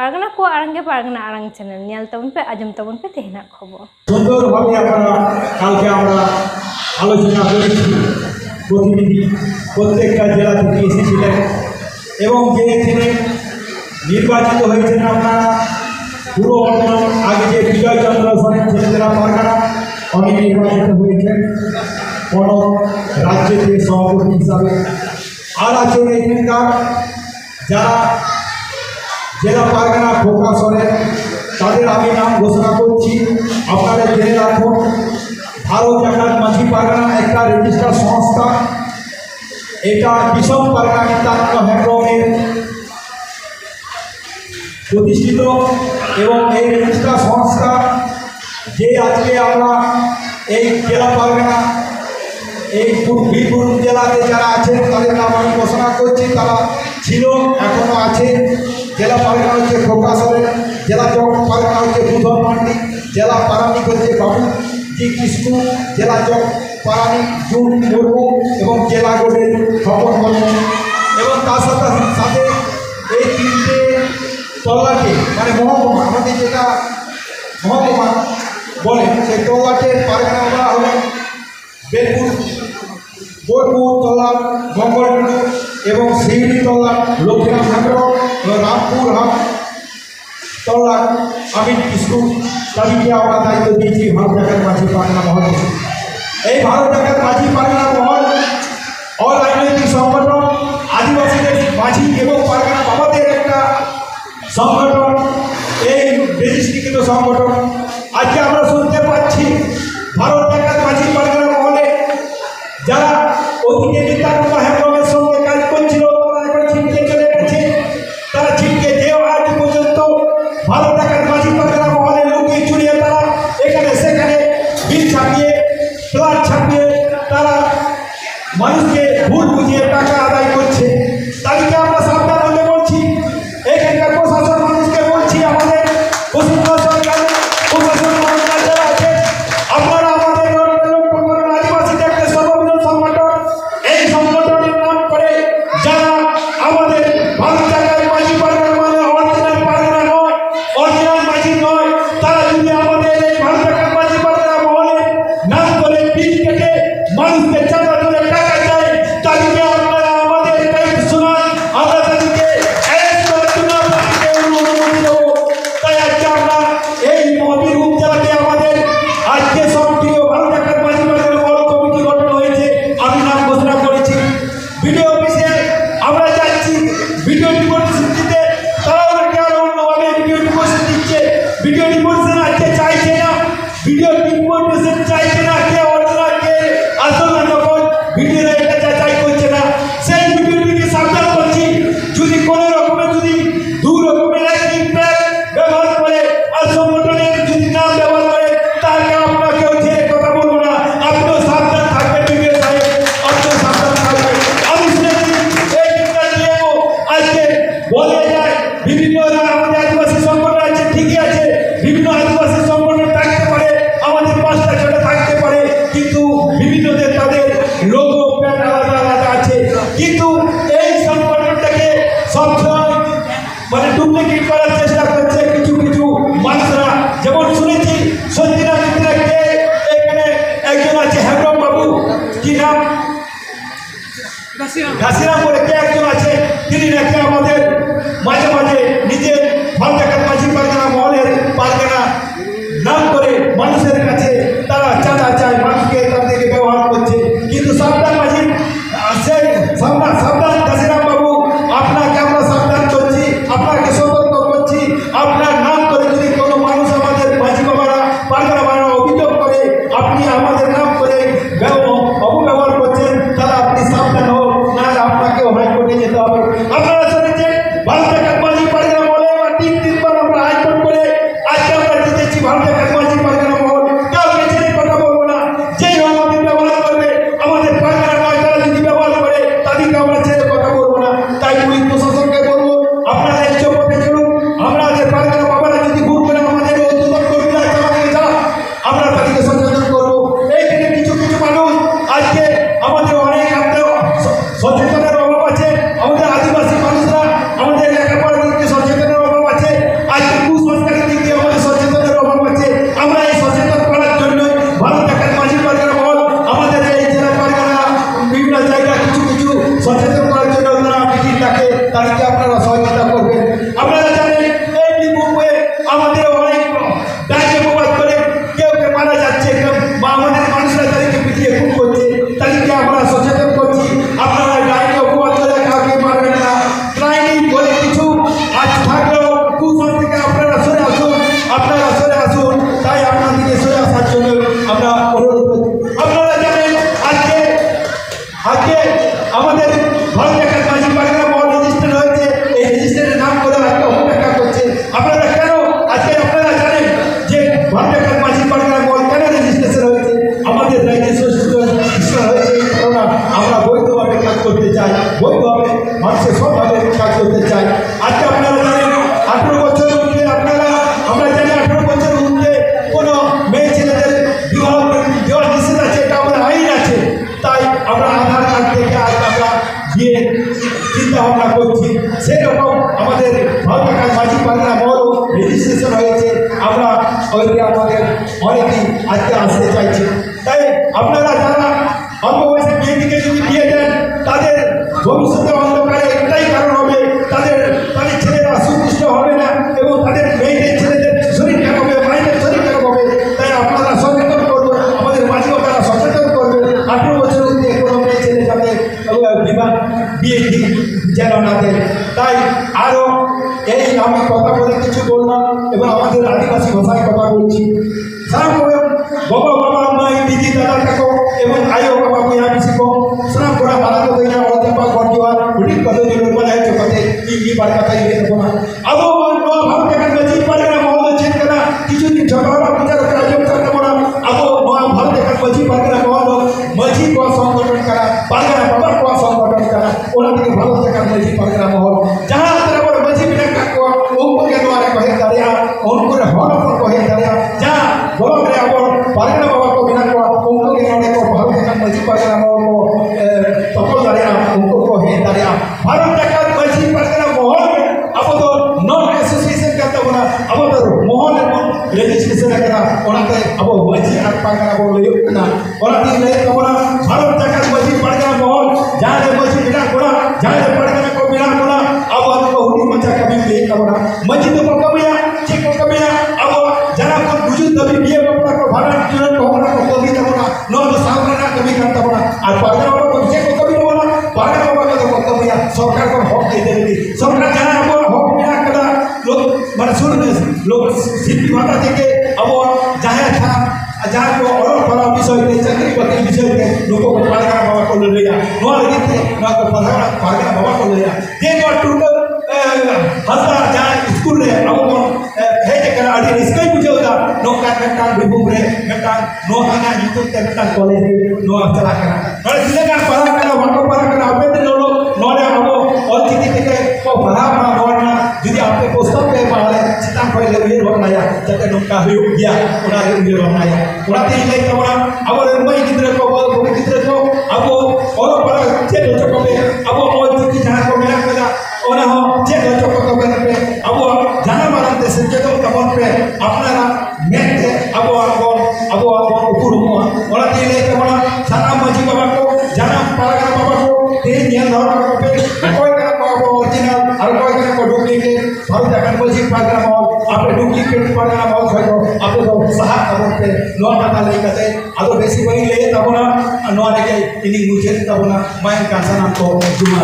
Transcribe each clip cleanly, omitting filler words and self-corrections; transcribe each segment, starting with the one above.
পারগানা কো আরাঙ্গে Pargana আরাং channel Niall তাবন pay আজম তাবন pay তেহনা খবর সুন্দরভাবে আপনারা কালকে আমরা আলোচনা করেছি। প্রতিনিধি প্রত্যেকটা জেলা থেকে এসেছিলেন এবং যে এখানে নির্বাচিত হয়েছেন আপনারা পুরো বর্তমান আগে যে বিজয়চন্দ্র সরেন ছেলেরা পারগানা অনেক নির্বাচিত হয়েছেন কোন রাজ্যের সভাপতি হিসাবে। আর আছেন এখানকার যারা জেলা পারগানা খোকা সরেন তাদের আমি নাম ঘোষণা করছি। আপনারা জেনে রাখুন, ভারত জাকাত মাঝি পারগানা একটা রেজিস্টার সংস্থা। এটা বিষম পারগানা নিতান্ত হেমব্রমের প্রতিষ্ঠিত এবং এই রেজিস্টার সংস্থা যে আজকে আমরা এই জেলা পারগানা এই বীরভূম জেলাতে যারা আছেন তাদের নাম আমি ঘোষণা করছি। তারা ছিল, এখনও আছে। জেলা পারগানা হচ্ছে খোকা সরেন, জেলা জগ পারগানা হচ্ছে বুধন মান্ডি, জেলা পারানিক হচ্ছে বাবুজি কিস্কু, জেলা জগ পারানিক জুন মুর্মু এবং জেলা গোডের খবর বর্মন। এবং তার সাথে সাথে এই তিনটে তল্লাটে মানে মহকুমা, আমাদের যেটা মহকুমা বলে সেই তল্লাটের পারগানা বলা হলে বেলপুর, বোলপুর তল্লাট মঙ্গলটুকু এবং শিউলি তল্লাট লক্ষ্মীরাম হেমব্রম এবং রামপুর হাট তল্লাট আমিন কিস্কু। তাদেরকে আমরা দায়িত্ব দিয়েছি ভারত জাকাত মাঝি পারগানা মহল। এই ভারত জাকাত মাঝি পারগানা মহল অরাজনৈতিক সংগঠন, আদিবাসীদের মাঝি এবং পারগানা বাবাদের একটা সংগঠন, এই রেজিস্ট্রিকৃত সংগঠন। আজকে আমরা শুনতে পাচ্ছি ভারত জাকাত মাঝি পারগানা মহলে যারা অতীতে নিত্যানন্দ হেমব্রমের সঙ্গে কাজ করছিল তারা এখন ছিটকে চলে গেছে। তারা ছিটকে যেও আজ পর্যন্ত ভারত জাকাত মাঝি পারগানা মহলে লুকিয়ে চুরিয়ে তারা এখানে সেখানে বিল ছাপিয়ে প্লাট ছাপিয়ে তারা মানুষকে ভুল বুঝিয়ে টাকা আদায় করছে। তাদেরকে আমরা সাবধান হতে বলছি। এখানকার প্রশাসন মানুষকে বলছি, আমাদের পশ্চিমবঙ্গ সরকার প্রশাসন মানুষরা যারা আছে, আপনারা আমাদের আদিবাসীদের একটা সর্ববৃহৎ সংগঠন, এই সংগঠনের নাম করে যারা আমাদের ভারত জাকাত মাঝি পারগানা মানে অরিজিনাল পারগানা নয়, অরিজিনাল মাঝি নয়, তারা যদি আমাদের এই ভারত জাকাত মাঝি পারগানা মহলে নাম করে বিল কেটে মানুষকে চাঁদা তুলে টাকা চায়, তাদেরকে আপনারা আমাদের টাইপ শোনান, আমরা তাদেরকে অ্যারেস্ট করার জন্য আপনাদেরকে অনুমতি দেবো। তাই আজকে আমরা এই বীরভূম জেলাতে আমাদের আজকে সক্রিয় ভারত জাকাত মাঝি পারগানা মহল কমিটি গঠন হয়েছে। আমি নাম ঘোষণা করেছি। ভিডিও অফিসে আমরা যাচ্ছি ভিডিও ডিপোজিশন দিতে, তারাও নাকি আরো অন্যভাবে ভিডিও ডিপোজিশন দিচ্ছে। ভিডিও ডিপোজিশন আজকে চাইছে না, ভিডিও ডিপোজিশন চাইছে না, কে অরিজিনাল কে আসল না, যখন ভিডিওর এটা যাচাই করছে না, সেই ভিডিওটিকে সাবধান করছি। যদি কোনো রকমের যদি দু রকমের একই প্যাক ব্যবহার করে আর সংগঠনের যদি নাম ব্যবহার করে তাহলে আপনাকেও ছেড়ে কথা বলবো না। আপনিও সাবধান থাকবেন, ভিডিও সাহেব আপনিও সাবধান থাকবেন। আমি শুনেছি এই নিয়েও আজকে বলে যায় বিভিন্ন আমাদের আদিবাসী সংগঠন আছে, ঠিকই আছে, বিভিন্ন আদিবাসী সংগঠন থাকতে পারে, আমাদের 5টা 6টা থাকতে পারে, কিন্তু বিভিন্নদের তাদের লোগো প্যান আলাদা আলাদা আছে। কিন্তু এই সংগঠনটাকে সবসময় মানে ডুপ্লিকেট করার চেষ্টা করছে কিছু কিছু মানুষরা। যেমন শুনেছি সত্যিনা মিত্রকে এখানে একজন আছে হেমব্রম বাবু, কি নাম ঘাসিরাম বলে কে একজন আছে, তিনি নাকি আমাদের মাঝে মাঝে নিজের ভারত জাকাত মাঝি পারগানা মহলের পারগানা নাম করে মানুষের কাছে তারা চাঁদা চায়, মানুষকে তাদেরকে ব্যবহার করছে। কিন্তু সাবধান মাঝি সাবধান ঘাসিরাম বাবু, আপনাকে আমরা সাবধান করছি, আপনাকে সতর্ক করছি। আপনার নাম করে যদি কোনো মানুষ আমাদের মাঝি বাবারা পারগানা বাবারা অভিযোগ করে আপনি আমাদের নাম করে অপব্যবহার করছেন, তাহলে আপনি সাবধান হোক, নাহলে আপনাকেও হাইকোর্টে যেতে হবে। আপনারা শুনেছেন সচেতন করার জন্য তারা মিটিং ডাকে, তাদেরকে আপনারা সহযোগিতা করবেন। আপনারা জানেন এই বীরভূমে আমাদের অনেক ডাইনি প্রবাদ করে কেউ কেউ মারা যাচ্ছে, বা আমাদের মানুষরা তাদেরকে পিটিয়ে খুন করছে, তাদেরকে আমরা সচেতন করছি। আপনারা ডাইনি অপবাদ করে কাউকে মারবেন না। ডাইনি বলে কিছু আজ থাকলেও কুসংস্কার থেকে আপনারা সরে আসুন, আপনারা সরে আসুন। তাই আপনাদেরকে সরে আসার জন্য আমরা অনুরোধ করছি। আপনারা জানেন আজকে আমাদের ভারতের মাঝি পাড়াগানা মহল রেজিস্টার হয়েছে, এই রেজিস্টারের নাম করে আজকে অপেক্ষা করছে। আপনারা কেন আজকে আপনারা জানেন যে ভারতের মাঝি পাড়াগানা মহল কেন রেজিস্ট্রেশন হয়েছে? আমাদের রাজ্যের রেজিস্ট্রেশন হয়েছে এই কারণে আমরা বৈধভাবে কাজ করতে চাই, বৈধভাবে মানুষের সবভাবে কাজ করতে চাই। আজকে আপনারা জানেন 18 বছরের মধ্যে আমরা জানি 18 বছরের মধ্যে কোনো মেয়ে ছেলেদের বিবাহ দেওয়ার নিষেধ আছে, এটা আমাদের আইন আছে। তাই আমরা আধার কার্ড থেকে আজ আমরা বিয়ে চিন্তা ভাবনা করছি। সেরকম আমাদের ভারতের মাঝি পাড়াগানা মহল রেজিস্ট্রেশন হয়েছে, আমরা ওইদিকে আমাদের অনেকেই আজকে আসতে চাইছি। তাই আপনারা যারা অল্প বয়সে মেয়েদিকে যদি বিয়ে দেন, তাদের ভবিষ্যতে অন্ধকারে একটাই কারণ হবে, তাদের ছেলেরা সুপুষ্ট হবে না এবং তাদের মেয়েদের ছেলেদের শরীর খারাপ হবে, মায়েদের শরীর খারাপ হবে। তাই আপনারা সচেতন করবেন, আমাদের মাঝি বাবারা সচেতন করবেন। 18 বছরের মধ্যে কোনো মেয়ে ছেলে যাতে বিয়ে যেন না দেয়। তাই আরও এই আমি কথা বলে কিছু বললাম এবং আমাদের আদিবাসী ভাষায় কথা বলছি। সারা বাবা বাবা মাই দিদি দাদা কাকো এবং আয়ো বাবা মিয়া বিসিকো সারা পুরা ভারত দইনা ওদেপা গর্জওয়ার উড়ি কত দিন বলায় চোখতে কি বার কথা ইয়ে না আবো ভারতের মাঝি পাড়াগানা মহল চেক করা কিছুদিন ঝগড়া বিচার রাজ্য সরকার আবো ভারতের মাঝি পাড়াগানা মহল মাঝি को संगठन करा, पाड़ागाना बाबा को संगठन करा, उन्होंने भारत माझी पाड़ागाना महल जहाँ तरह माझी मिला को उनको के द्वारा कहे दारिया उनको हर पर कहे दारिया जहाँ ब्लॉक रे अब पाड़ागाना बाबा को बिना को उनको के नाम को भारत माझी पाड़ागाना महल को तपल दारिया उनको कहे दारिया भारत माझी पाड़ागाना महल में अब तो नॉन एसोसिएशन करता बना अब तो महल रेजिस्ट्रेशन करा उनके अब माझी और पाड़ागाना महल लेना उनके ले तबना भारत माझी पाड़ागाना महल जहाँ माझी बिना कोड़ा जहाँ पाड़ागाना को बिना कोड़ा अब हमको हुडी मचा कभी ले तबना माझी तो कमिया चेक को कमिया अब जरा को बुजुर्ग तभी बिये बाबा को भारत जुड़न को हमरा को कभी तबना नो तो सामने ना कभी करता बना और पाड़ागाना बाबा को चेक को कभी बोला पाड़ागाना बाबा को तो कमिया सरकार को हक दे देगी सरकार जहाँ अब हक बिना करा लोग माने सुन लोग सिद्धि माता देके अब जहाँ था जहाँ को और बड़ा विषय थे चाकरी बाकरी विषय थे लोगों को पाड़ागाना बाबा को ले लिया नो लगे थे ना को पाड़ागाना बाबा को ले लिया एक बार टूटल हल्का जहाँ स्कूल रे अब है जगह अड़ी इसका ही मुझे होता नो का विभुम रे मेटा नो खाना यूट्यूब ते मेटा कॉलेज नो चला करा और जिले का पढ़ा करा वाको पढ़ा करा आपे ते लोग नो रे अब और चिति के को पढ़ा ना होना यदि आपके पुस्तक पे पढ़े चिता कोई ले ये बनाया जते नोका हुई गया उना रे ये बनाया उना ते ले तबरा अब मई गिद्रे को बोल गिद्रे को अब और पढ़ा जे लोचो को अब और चिति जहां को मेरा करा और हम जे लोचो को पे अब जाना मानते से जे तो कमन पे अपना मेते अब उकुर हुआ और ते ले तबरा सारा माझी बाबा को जाना पाड़ागाना बाबा को ते नियम धर्म को पे कोई का ओरिजिनल और कोई का डुप्लीकेट भारत माझी पाड़ागाना महल आपने डुप्लीकेट पाड़ागाना महल खो आपने तो सहा कमन पे नो पता ले कते अदो बेसी बनी ले तबना नो रे इनी मुझे तबना मैं कासना को जुमा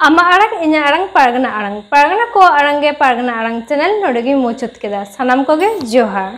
Ama arang inya arang pargana ko arang ge pargana arang channel nodegi mochut keda sanam koge johar।